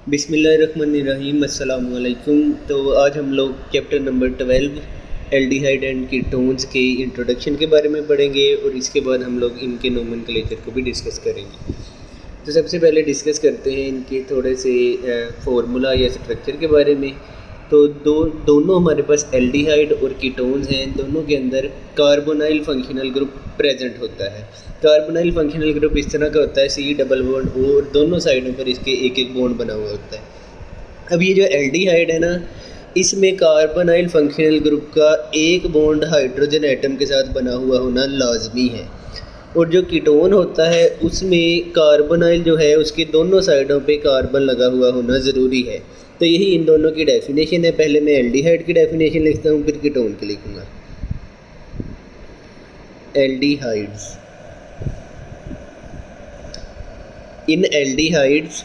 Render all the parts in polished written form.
बिस्मिल्लाहिर्रहमानिर्रहीम अस्सलाम वालेकुम। तो आज हम लोग chapter number 12 aldehyde and ketones के इंट्रोडक्शन के बारे में पढ़ेंगे और इसके बाद हम लोग इनके नोमेनक्लेचर को भी डिस्कस करेंगे। तो सबसे पहले डिस्कस करते हैं इनके थोड़े से फार्मूला या स्ट्रक्चर के बारे में। तो दोनों हमारे पास एल्डिहाइड और कीटोन्स हैं, दोनों के अंदर कार्बोनाइल फंक्शनल ग्रुप प्रेजेंट होता है। कार्बोनाइल फंक्शनल ग्रुप इस तरह का होता है, C डबल बॉन्ड O, और दोनों साइडों पर इसके एक एक बॉन्ड बना हुआ होता है। अब ये जो एल्डिहाइड है ना, इसमें कार्बोनाइल फंक्शनल ग्रुप का एक बॉन्ड हाइड्रोजन एटम के साथ बना हुआ होना लाजमी है, और जो कीटोन होता है उसमें कार्बोनाइल जो है उसके दोनों साइडों पे कार्बन लगा हुआ होना ज़रूरी है। तो यही इन दोनों की डेफिनेशन है। पहले मैं एल्डिहाइड की डेफिनेशन लिखता हूँ, फिर कीटोन की लिखूँगा। Aldehydes, in aldehydes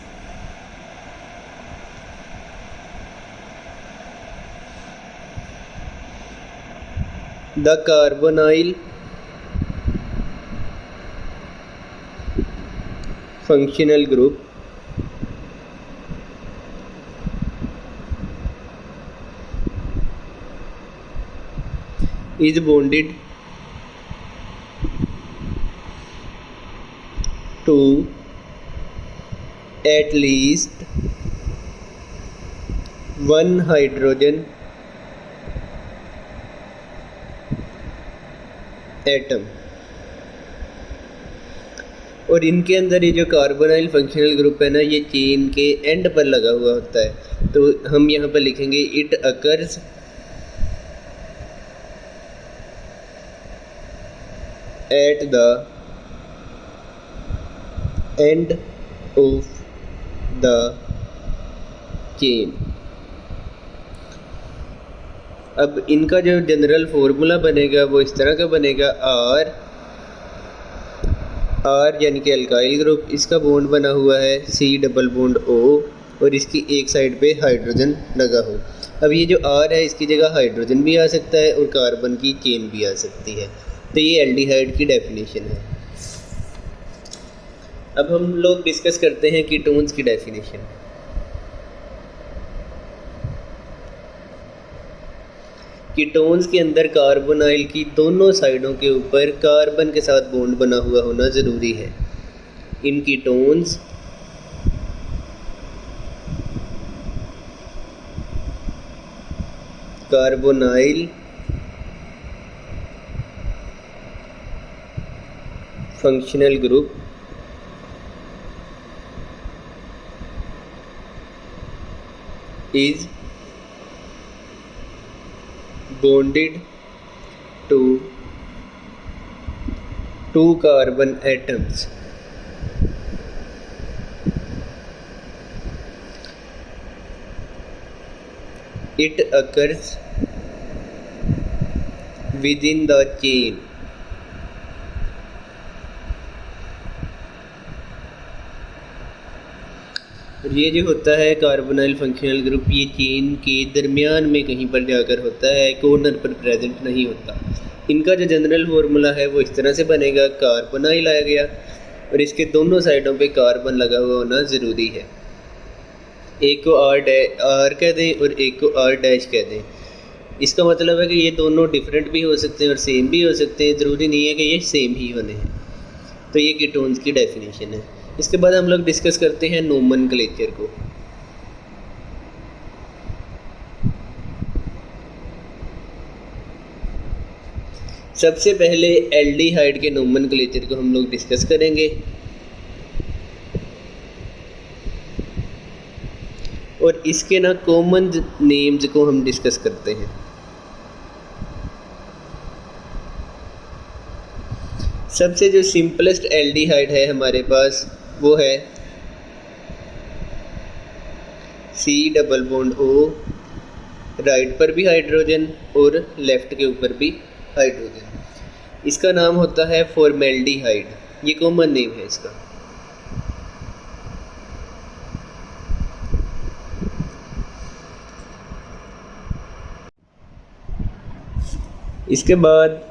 the carbonyl functional group is bonded to at least one hydrogen atom, और इनके अंदर ये जो कार्बोनाइल फंक्शनल ग्रुप है ना, ये चेन के एंड पर लगा हुआ होता है। तो हम यहाँ पर लिखेंगे it occurs at the end of the chain. अब इनका जो जनरल फॉर्मूला बनेगा वो इस तरह का बनेगा, आर यानी कि अल्काइल ग्रुप, इसका बॉन्ड बना हुआ है C डबल बॉन्ड O, और इसकी एक साइड पे हाइड्रोजन लगा हो। अब ये जो R है इसकी जगह हाइड्रोजन भी आ सकता है और कार्बन की चेन भी आ सकती है। तो ये एल्डिहाइड की डेफिनेशन है। अब हम लोग डिस्कस करते हैं कीटोन्स की डेफिनेशन। कीटोन्स के अंदर कार्बोनाइल की दोनों साइडों के ऊपर कार्बन के साथ बॉन्ड बना हुआ होना ज़रूरी है। इन ketones carbonyl functional group is bonded to two carbon atoms it occurs within the chain और ये जो होता है कार्बोनाइल फंक्शनल ग्रुप, ये चेन के दरमियान में कहीं पर जाकर होता है, कॉर्नर पर प्रेजेंट नहीं होता। इनका जो जनरल फार्मूला है वो इस तरह से बनेगा, कार्बोनाइल आ गया और इसके दोनों साइडों पे कार्बन लगा हुआ होना ज़रूरी है। एक को आर कह दें और एक को R डैश कह दें। इसका मतलब है कि ये दोनों डिफरेंट भी हो सकते हैं और सेम भी हो सकते हैं, ज़रूरी नहीं है कि ये सेम ही होने हैं। तो ये कीटोन्स की डेफिनेशन है। इसके बाद हम लोग डिस्कस करते हैं नोमेनक्लेचर को। सबसे पहले एल्डिहाइड के नोमेनक्लेचर को हम लोग डिस्कस करेंगे, और इसके ना कॉमन नेम्स को हम डिस्कस करते हैं। सबसे जो सिंपलेस्ट एल्डिहाइड है हमारे पास वो है C double bond O, right पर भी हाइड्रोजन और लेफ्ट के ऊपर भी हाइड्रोजन। इसका नाम होता है फॉर्मेल्डिहाइड, ये कॉमन नेम है इसका। इसके बाद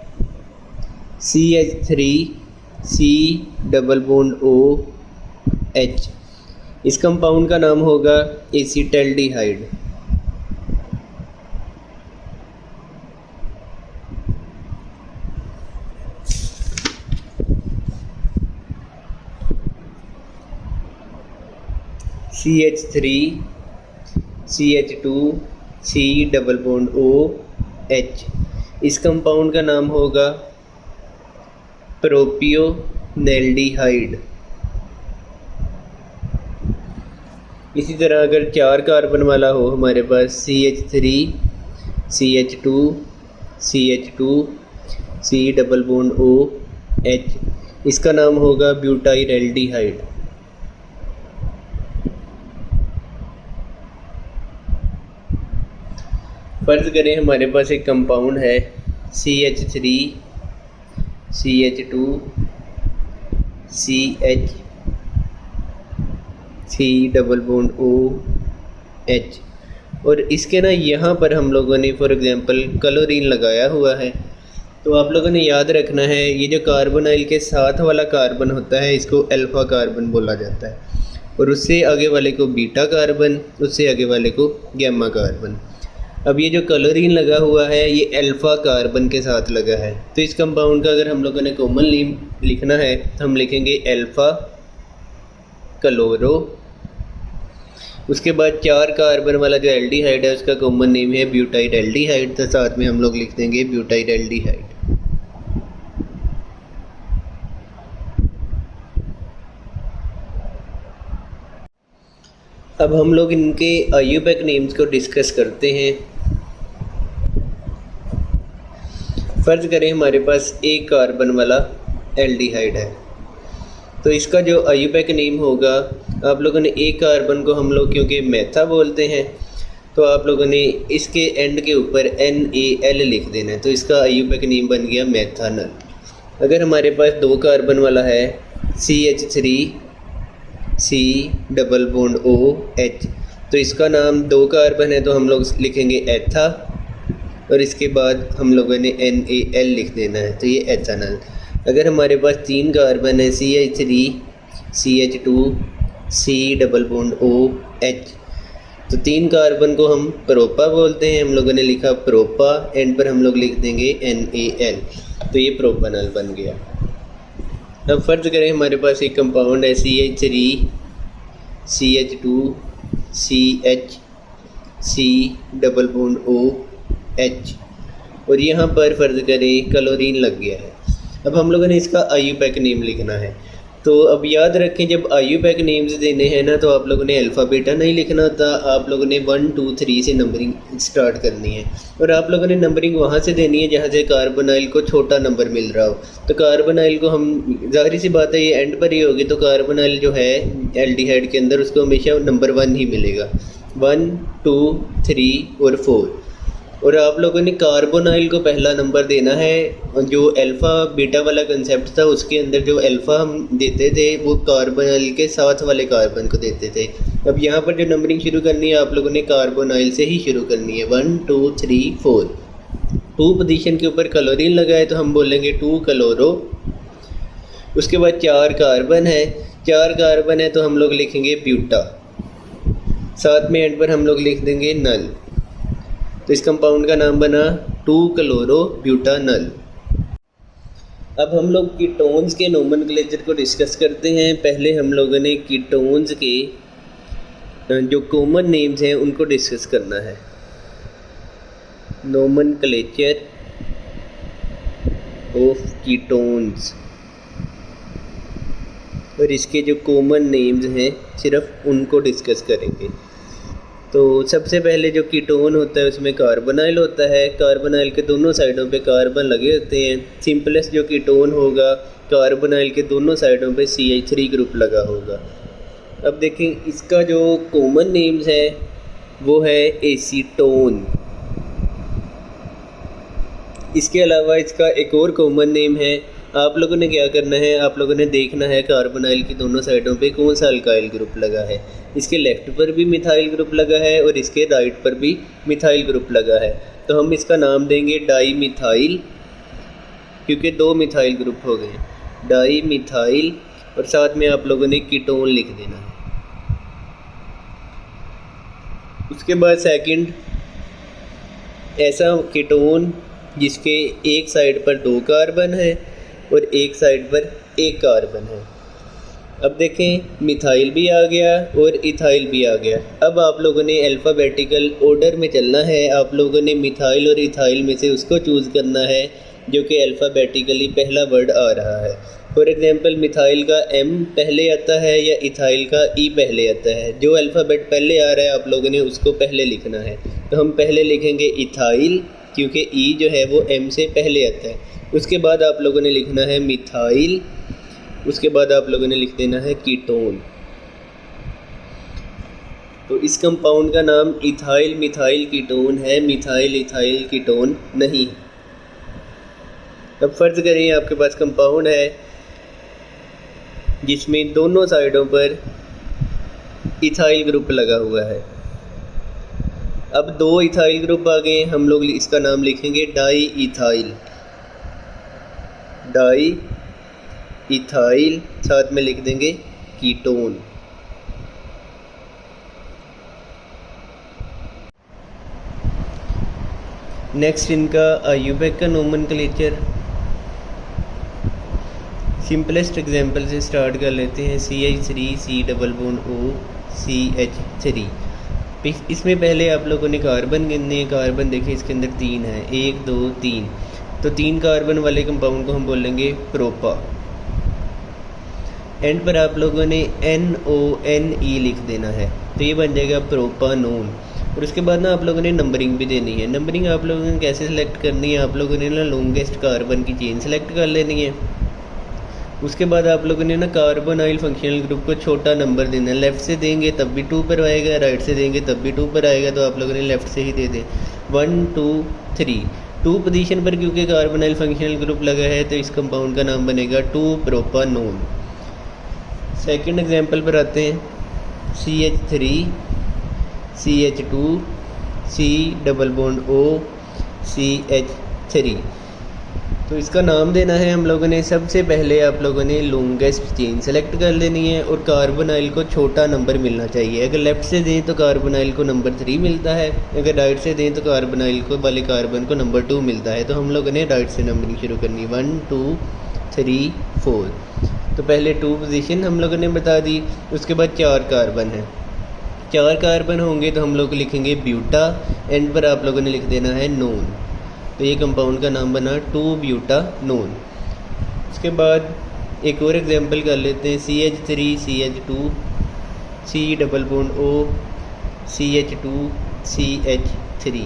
CH3 C double bond O H, इस कंपाउंड का नाम होगा acetaldehyde. CH3 CH2 C double bond OH। इस कंपाउंड का नाम होगा प्रोपियोनेल्डिहाइड। इसी तरह अगर 4 कार्बन वाला हो हमारे पास CH3 CH2 CH2 C double bond OH, इसका नाम होगा ब्यूटाइलएल्डिहाइड। फर्ज करें हमारे पास एक कंपाउंड है CH3 CH2 CH C double bond OH, और इसके ना यहाँ पर हम लोगों ने फॉर एग्जांपल क्लोरीन लगाया हुआ है। तो आप लोगों ने याद रखना है ये जो कार्बोनाइल के साथ वाला कार्बन होता है इसको अल्फ़ा कार्बन बोला जाता है, और उससे आगे वाले को बीटा कार्बन, उससे आगे वाले को गैमा कार्बन। अब ये जो क्लोरीन लगा हुआ है ये अल्फ़ा कार्बन के साथ लगा है। तो इस कंपाउंड का अगर हम लोगों ने कॉमन नेम लिखना है तो हम लिखेंगे अल्फ़ा क्लोरो। उसके बाद 4 कार्बन वाला जो एल्डिहाइड है उसका कॉमन नेम है ब्यूटाइलएल्डिहाइड, तो साथ में हम लोग लिख देंगे ब्यूटाइलएल्डिहाइड। अब हम लोग इनके IUPAC नेम्स को डिस्कस करते हैं। फ़र्ज़ करें हमारे पास एक कार्बन वाला एल्डिहाइड है, तो इसका जो IUPAC नेम होगा, आप लोगों ने एक कार्बन को हम लोग क्योंकि मेथा बोलते हैं तो आप लोगों ने इसके एंड के ऊपर NaL लिख देना है, तो इसका IUPAC नेम बन गया मेथानल। अगर हमारे पास 2 कार्बन वाला है CH3 C double bond OH, तो इसका नाम 2 कार्बन है तो हम लोग लिखेंगे एथा, और इसके बाद हम लोगों ने NaL लिख देना है, तो ये एथानल। अगर हमारे पास 3 कार्बन है CH3 CH2 C double bond OH, तो 3 कार्बन को हम प्रोपा बोलते हैं, हम लोगों ने लिखा प्रोपा, एंड पर हम लोग लिख देंगे NaL, तो ये प्रोपानल बन गया। अब फ़र्ज़ करें हमारे पास एक कंपाउंड है CH3 CH2 CH C double bond OH, और यहाँ पर फ़र्ज़ करें क्लोरीन लग गया है। अब हम लोगों ने इसका IUPAC नेम लिखना है। तो अब याद रखें जब IUPAC नेम्स देने हैं ना तो आप लोगों ने अल्फ़ा बीटा नहीं लिखना होता, आप लोगों ने 1 2 3 से नंबरिंग स्टार्ट करनी है, और आप लोगों ने नंबरिंग वहाँ से देनी है जहाँ से कार्बोनाइल को छोटा नंबर मिल रहा हो। तो कार्बोनाइल को हम, जाहिर सी बात है ये एंड पर ही होगी, तो कार्बोनाइल जो है एल्डिहाइड के अंदर उसको हमेशा नंबर 1 ही मिलेगा, 1 2 3 और 4। और आप लोगों ने कार्बोनाइल को पहला नंबर देना है। जो अल्फ़ा बीटा वाला कंसेप्ट था उसके अंदर जो अल्फ़ा हम देते थे वो कार्बोनाइल के साथ वाले कार्बन को देते थे। अब यहाँ पर जो नंबरिंग शुरू करनी है आप लोगों ने कार्बोनाइल से ही शुरू करनी है, 1 2 3 4। 2 पोजीशन के ऊपर क्लोरीन लगा है तो हम बोलेंगे 2 क्लोरो। उसके बाद 4 कार्बन है, 4 कार्बन है तो हम लोग लिखेंगे ब्यूटा, साथ में एंड पर हम लोग लिख देंगे नल। तो इस कंपाउंड का नाम बना 2 क्लोरो ब्यूटानल। अब हम लोग कीटोन्स के नोमेनक्लेचर को डिस्कस करते हैं। पहले हम लोगों ने कीटोन्स के जो कॉमन नेम्स हैं उनको डिस्कस करना है। नोमेनक्लेचर ऑफ कीटोन्स, और इसके जो कॉमन नेम्स हैं सिर्फ उनको डिस्कस करेंगे। तो सबसे पहले जो कीटोन होता है उसमें कार्बोनाइल होता है, कार्बोनाइल के दोनों साइडों पे कार्बन लगे होते हैं। सिंपलेस्ट जो कीटोन होगा कार्बोनाइल के दोनों साइडों पे CH3 ग्रुप लगा होगा। अब देखें इसका जो कॉमन नेम्स है वो है एसीटोन। इसके अलावा इसका एक और कॉमन नेम है। आप लोगों ने क्या करना है, आप लोगों ने देखना है कार्बोनाइल की दोनों साइडों पे कौन सा अल्काइल ग्रुप लगा है। इसके लेफ़्ट पर भी मिथाइल ग्रुप लगा है और इसके राइट पर भी मिथाइल ग्रुप लगा है, तो हम इसका नाम देंगे डाई मिथाइल, क्योंकि 2 मिथाइल ग्रुप हो गए, डाई मिथाइल। और साथ में आप लोगों ने कीटोन लिख देना है। उसके बाद सेकंड ऐसा कीटोन जिसके एक साइड पर 2 कार्बन है और एक साइड पर 1 कार्बन है। अब देखें मिथाइल भी आ गया और इथाइल भी आ गया। अब आप लोगों ने अल्फ़ाबेटिकल ऑर्डर में चलना है। आप लोगों ने मिथाइल और इथाइल में से उसको चूज़ करना है जो कि अल्फ़ाबेटिकली पहला वर्ड आ रहा है। फॉर एग्ज़ाम्पल मिथाइल का M पहले आता है या इथाइल का E पहले आता है। जो अल्फ़ाबेट पहले आ रहा है आप लोगों ने उसको पहले लिखना है। तो हम पहले लिखेंगे इथाइल क्योंकि E जो है वो M से पहले आता है। उसके बाद आप लोगों ने लिखना है मिथाइल, उसके बाद आप लोगों ने लिख देना है कीटोन। तो इस कंपाउंड का नाम इथाइल मिथाइल कीटोन है, मिथाइल इथाइल कीटोन नहीं। अब फर्ज करें आपके पास कंपाउंड है जिसमें दोनों साइडों पर इथाइल ग्रुप लगा हुआ है। अब 2 इथाइल ग्रुप आ गए, हम लोग इसका नाम लिखेंगे डाई इथाइल। डाई इथाइल साथ में लिख देंगे कीटोन। नेक्स्ट इनका आयुबेक का नोमेनक्लेचर। सिंपलेस्ट एग्जांपल से स्टार्ट कर लेते हैं। CH3 C double bond O CH3। इसमें पहले आप लोगों ने कार्बन गिनने हैं। कार्बन देखिए इसके अंदर 3 है, 1 2 3। तो 3 कार्बन वाले कंपाउंड को हम बोलेंगे प्रोपा। एंड पर आप लोगों ने NONE लिख देना है, तो ये बन जाएगा प्रोपानोन। और उसके बाद ना आप लोगों ने नंबरिंग भी देनी है। नंबरिंग आप लोगों ने कैसे सेलेक्ट करनी है, आप लोगों ने ना लॉन्गेस्ट कार्बन की चेन सेलेक्ट कर लेनी है। उसके बाद आप लोगों ने ना कार्बोनाइल फंक्शनल ग्रुप को छोटा नंबर देना है। लेफ़्ट से देंगे तब भी 2 पर आएगा, राइट से देंगे तब भी 2 पर आएगा, तो आप लोगों ने लेफ़्ट से ही दे दें। 1 2 3 2 पोजीशन पर क्योंकि कार्बोनाइल फंक्शनल ग्रुप लगा है तो इस कंपाउंड का नाम बनेगा 2 प्रोपानोन। सेकंड एग्जांपल पर आते हैं। CH3 CH2 C double bond O CH3। तो इसका नाम देना है हम लोगों ने। सबसे पहले आप लोगों ने लॉन्गेस्ट चेन सेलेक्ट कर लेनी है और कार्बोनाइल को छोटा नंबर मिलना चाहिए। अगर लेफ़्ट से दें तो कार्बोनाइल को नंबर 3 मिलता है, अगर राइट से दें तो कार्बोनाइल को वाले कार्बन को नंबर 2 मिलता है। तो हम लोगों ने राइट से नंबरिंग शुरू करनी है 1 2 3 4। तो पहले 2 पोजीशन हम लोगों ने बता दी। उसके बाद 4 कार्बन है, 4 कार्बन होंगे तो हम लोग लिखेंगे ब्यूटा। एंड पर आप लोगों ने लिख देना है नोन। तो ये कंपाउंड का नाम बना 2 ब्यूटानोन। उसके बाद एक और एग्जांपल कर लेते हैं। CH3 CH2 C double bond O CH2 CH3।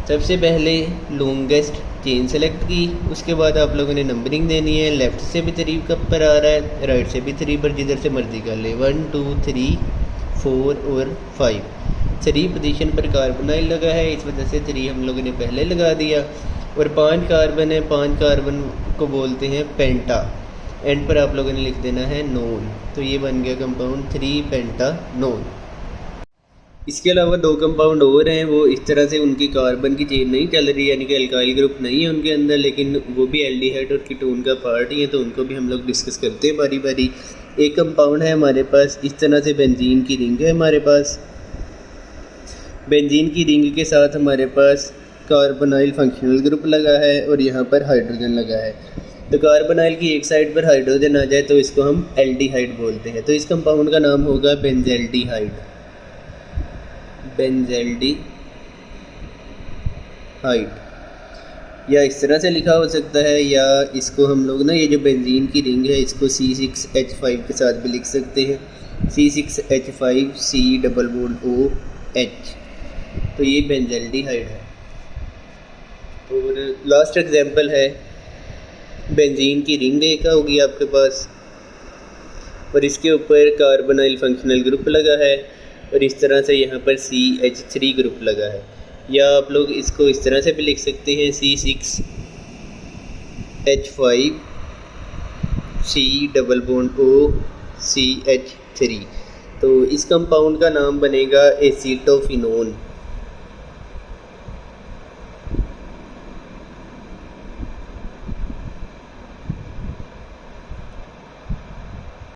सबसे पहले लॉन्गेस्ट चेन सेलेक्ट की, उसके बाद आप लोगों ने नंबरिंग देनी है। लेफ़्ट से भी 3 कब पर आ रहा है, राइट से भी 3 पर, जिधर से मर्जी कर ले। 1 2 3 4 और 5। 3 पोजीशन पर कार्बोनाइल लगा है, इस वजह से 3 हम लोगों ने पहले लगा दिया। और 5 कार्बन है, 5 कार्बन को बोलते हैं पेंटा। एंड पर आप लोगों ने लिख देना है नोन। तो ये बन गया कंपाउंड 3 पेंटानोन। इसके अलावा 2 कंपाउंड और हैं, वो इस तरह से उनकी कार्बन की चेन नहीं चल रही, यानी कि अल्काइल ग्रुप नहीं है उनके अंदर, लेकिन वो भी एल्डिहाइड और कीटोन का पार्ट ही है, तो उनको भी हम लोग डिस्कस करते हैं बारी बारी। एक कंपाउंड है हमारे पास इस तरह से, बेंजीन की रिंग है हमारे पास। बेंजीन की रिंग के साथ हमारे पास कार्बोनाइल फंक्शनल ग्रुप लगा है और यहाँ पर हाइड्रोजन लगा है। तो कार्बोनाइल की एक साइड पर हाइड्रोजन आ जाए तो इसको हम एल्डिहाइड बोलते हैं। तो इस कंपाउंड का नाम होगा बेंजेल्डिहाइड। बेंजेल्डिहाइड या इस तरह से लिखा हो सकता है, या इसको हम लोग ना ये जो बेंजीन की रिंग है इसको C6H5 के साथ भी लिख सकते हैं। C6H5 C double bond OH। तो ये बेंजेल्डिहाइड है। और लास्ट एग्जांपल है बेंजीन की रिंग एक होगी आपके पास और इसके ऊपर कार्बोनाइल फंक्शनल ग्रुप लगा है और इस तरह से यहाँ पर CH3 ग्रुप लगा है। या आप लोग इसको इस तरह से भी लिख सकते हैं C6H5 C double bond O CH3। तो इस कंपाउंड का नाम बनेगा एसीटोफिनोन।